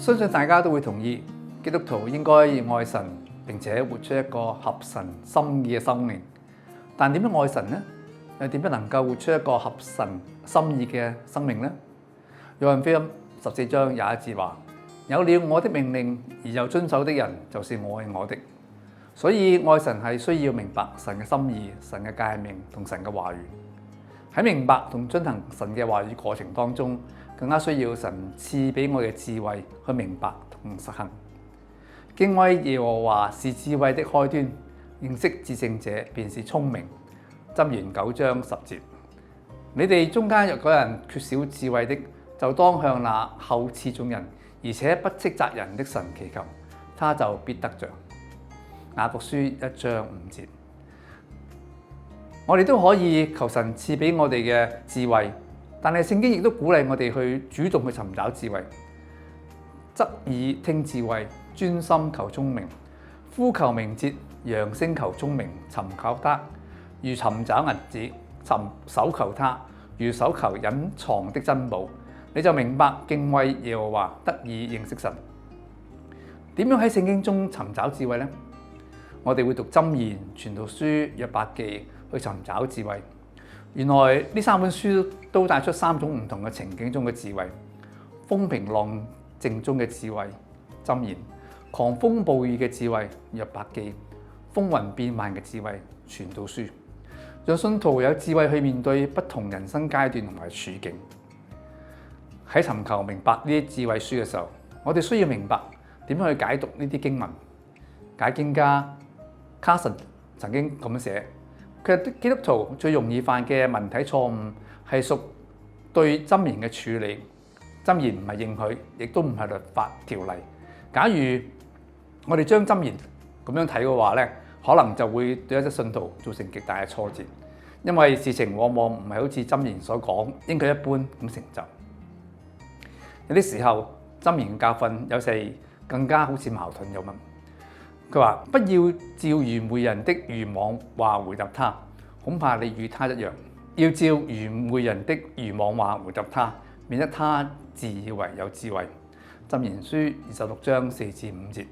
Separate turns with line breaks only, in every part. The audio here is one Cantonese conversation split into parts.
相信大家都會同意，基督徒應該要愛神，並且活出一個合神心意嘅生命。但點樣愛神呢？又點樣能夠活出一個合神心意嘅生命呢？約翰福音14章21節話：有了我的命令而又遵守的人，就是愛我的。所以愛神係需要明白神嘅心意、神嘅誡命同神嘅話語。喺明白同遵行神嘅話語過程當中，更加需要神賜俾我嘅智慧去明白同實行。敬畏耶和華是智慧的開端，認識至聖者便是聰明。箴言9章10節。你哋中間若有人缺少智慧的，就當向那厚賜眾人而且不斥責人的神祈求，他就必得着。雅各書1章5節。我哋都可以求神賜俾我哋嘅智慧，但係聖經亦都鼓勵我哋去主動去尋找智慧。側耳聽智慧，專心求聰明。呼求明哲，揚聲求聰明，尋求他，如尋找銀子，搜求他，如搜求隱藏的珍寶。你就明白敬畏耶和華，得以認識神。點樣喺聖經中尋找智慧呢？我哋會讀箴言、傳道書、約伯記去尋找智慧。原來呢3本書都帶出3種唔同嘅情景中嘅智慧：風平浪靜中嘅智慧，箴言；狂風暴雨嘅智慧，約伯記；風雲變幻嘅智慧，傳道書。讓信徒有智慧去面對不同人生階段同埋處境。喺尋求明白呢啲智慧書嘅時候，我哋需要明白點樣去解讀呢啲經文。解經家卡神曾經咁樣寫：佢話基督徒最容易犯嘅文體錯誤係屬對箴言嘅處理。箴言唔係應許，亦都唔係律法條例。假如我哋將箴言咁樣睇嘅話咧，可能就會對一啲信徒造成極大嘅挫折，因為事情往往唔係好似箴言所講應佢一般咁成就。有啲時候箴言嘅教訓有時更加好似矛盾咁。佢話：不要照愚昧人的愚妄話回答他，恐怕你與他一樣；要照愚昧人的愚妄話回答他，免得他自以為有智慧。箴言書26章4至5節。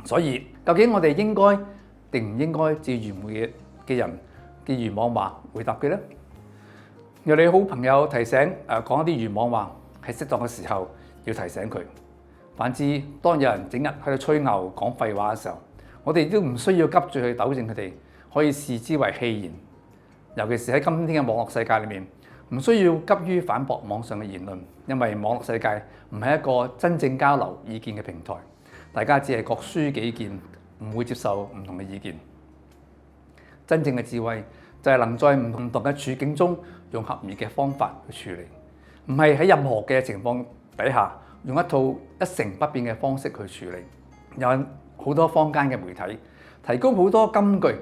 所以究竟我哋應該定唔應該照愚昧嘅人嘅愚妄話回答佢呢？若你好朋友提醒講一啲愚妄話，喺適當嘅時候要提醒佢。反之，當有人整日喺度吹牛講廢話嘅時候，我哋都唔需要急住去糾正佢哋，可以視之為戲言。尤其是喺今天嘅網絡世界裏面，唔需要急於反駁網上嘅言論，因為網絡世界唔係一個真正交流意見嘅平台，大家只係各抒己見，唔會接受唔同嘅意見。真正嘅智慧就係能在唔同嘅處境中用合宜嘅方法去處理，唔係喺任何嘅情況底下用一套一成不變嘅方式去處理。有好多坊間嘅媒體提供好多金句，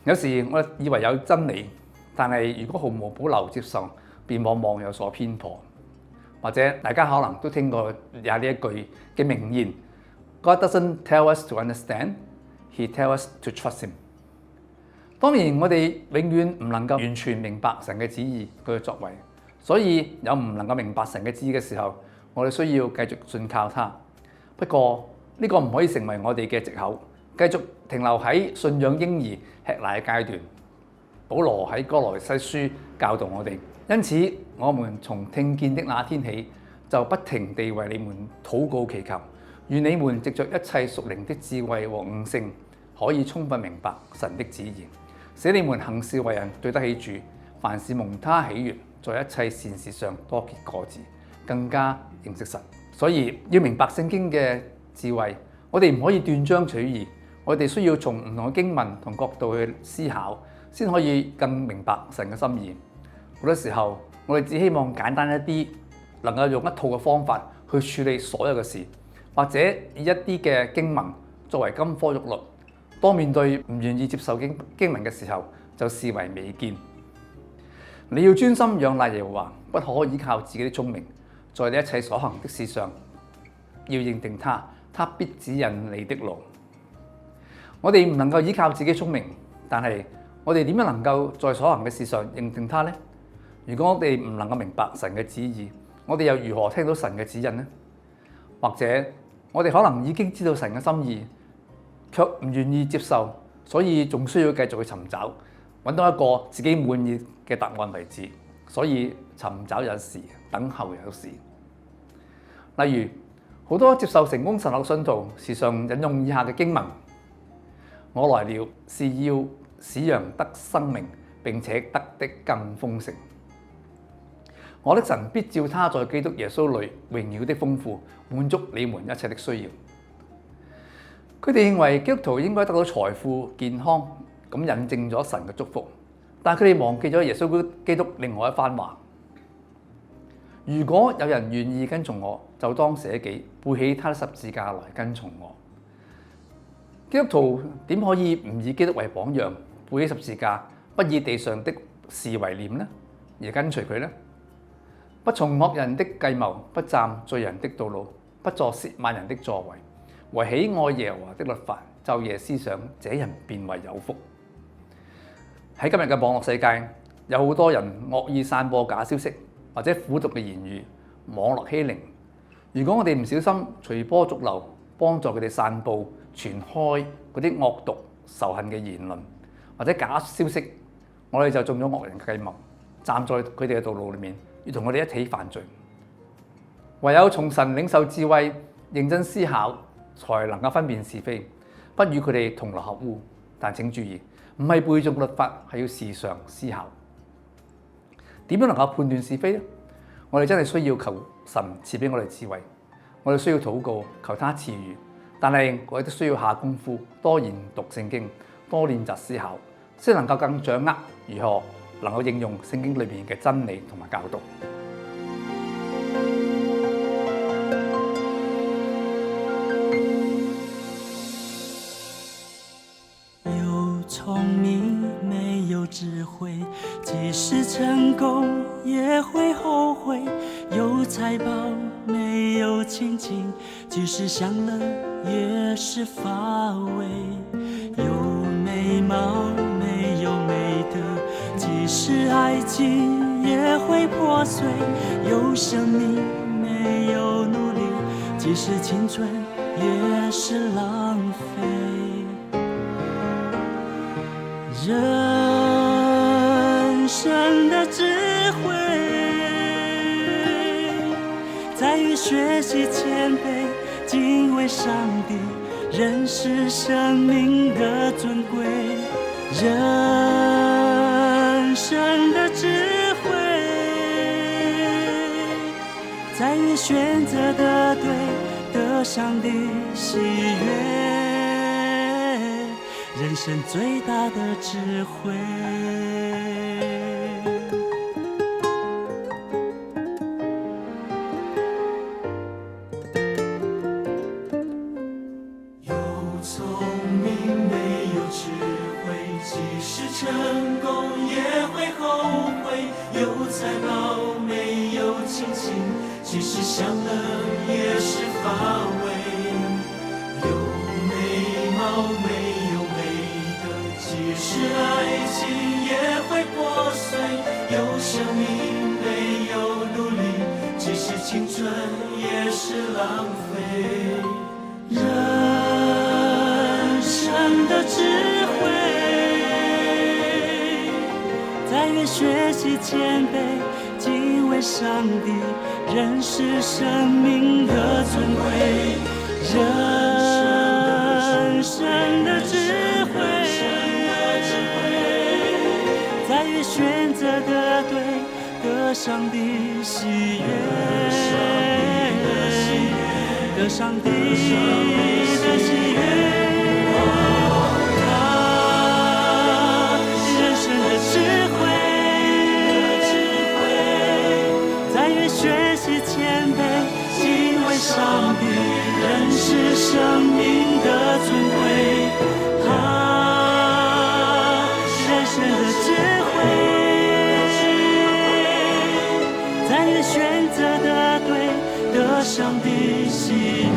有時我以為有真理，但係如果毫無保留接受，便往往有所偏頗。或者大家可能都聽過有呢一句嘅名言：God doesn't tell us to understand, He tells us to trust Him。當然，我哋永遠唔能夠完全明白神嘅旨意，佢嘅作為，所以有唔能夠明白神嘅旨意嘅時候，我哋需要繼續信靠他。不過呢個唔可以成為我哋嘅藉口，繼續停留喺信仰嬰兒吃奶嘅階段。保羅喺哥羅西書教導我哋，因此我們從聽見的那天起，就不停地為你們禱告祈求，願你們藉着一切屬靈的智慧和悟性，可以充分明白神的旨意，使你們行事為人對得起主，凡事蒙他喜悅，在一切善事上多結果子，更加認識神。所以要明白聖經嘅智慧，我哋唔可以斷章取義，我哋需要從唔同嘅經文同角度去思考，先可以更明白神嘅心意。好多時候我哋只希望簡單一啲，能夠用一套嘅方法去處理所有嘅事，或者以一啲嘅經文作為金科玉律。當面對唔願意接受經文嘅時候，就視為未見。你要專心仰賴耶和華，不可依靠自己的聰明，在你一切所行的事上要認定他，他必指引你的路。我哋唔能夠依靠自己聰明，但係我哋點樣能夠在所行嘅事上認定他呢？如果我哋唔能夠明白神嘅旨意，我哋又如何聽到神嘅指引呢？或者我哋可能已經知道神嘅心意，卻唔願意接受，所以仲需要繼續去尋找，揾到一個自己滿意嘅答案為止。所以尋找有時，等候有時。例如，好多接受成功神學信徒時常引用以下嘅經文：我來了是要使羊得生命，並且得的更豐盛。我的神必照他在基督耶穌裏榮耀的豐富，滿足你們一切的需要。佢哋認為基督徒應該得到財富、健康，咁印證咗神嘅祝福。但係佢哋忘記咗耶穌基督另外一番話：如果有人願意跟從我，就當捨己，背起他的十字架來跟從我。基督徒點可以唔以基督為榜樣，背起十字架，不以地上的事為念呢？而跟隨佢呢？不從惡人的計謀，不站罪人的道路，不坐褻慢人的座位，惟喜愛耶和華的律法，晝夜思想，這人便為有福。喺今日嘅網絡世界，有好多人惡意散播假消息或者苦毒嘅言語，網絡欺凌。如果我哋唔小心隨波逐流，幫助佢哋散布傳開嗰啲惡毒仇恨嘅言論或者假消息，我哋就中咗惡人嘅計謀，站在佢哋嘅道路裏面，要同佢哋一起犯罪。唯有從神領受智慧，認真思考，才能夠分辨是非，不與佢哋同流合污。但請注意，唔係背誦律法，係要時常思考。點樣能夠判斷是非呢？我哋真係需要求神賜俾我哋智慧，我哋需要禱告，求他賜予。但係我哋都需要下功夫，多研讀聖經，多練習思考，先能夠更掌握如何能夠應用聖經裏面嘅真理同埋教導。
有聰明沒有智慧，即使成功也會後悔；有財寶沒有親情，即使享樂也是乏味；有美貌沒有美德，即使愛情也會破碎；有生命沒有努力，即使青春也是浪費。人生的智慧在於學習謙卑，敬畏上帝，認識生命的尊貴。人生的智慧在於選擇的對，得上帝喜悅。人生最大的智慧。有聰明沒有智慧，即使成功也會後悔；有財寶沒有親情，即使享樂也是乏味；有美貌沒有即使愛情也會破碎，有生命沒有努力，即使青春也是浪費。人生的智慧在於學習謙卑，敬畏上帝，認識生命的尊貴。人生的智慧在於選擇的對，得上帝喜悅，得上帝的喜悅。人生的智慧在於學習謙卑，敬畏上帝，認識生命的尊貴。人生的智慧在於選擇的對，得上帝喜悅。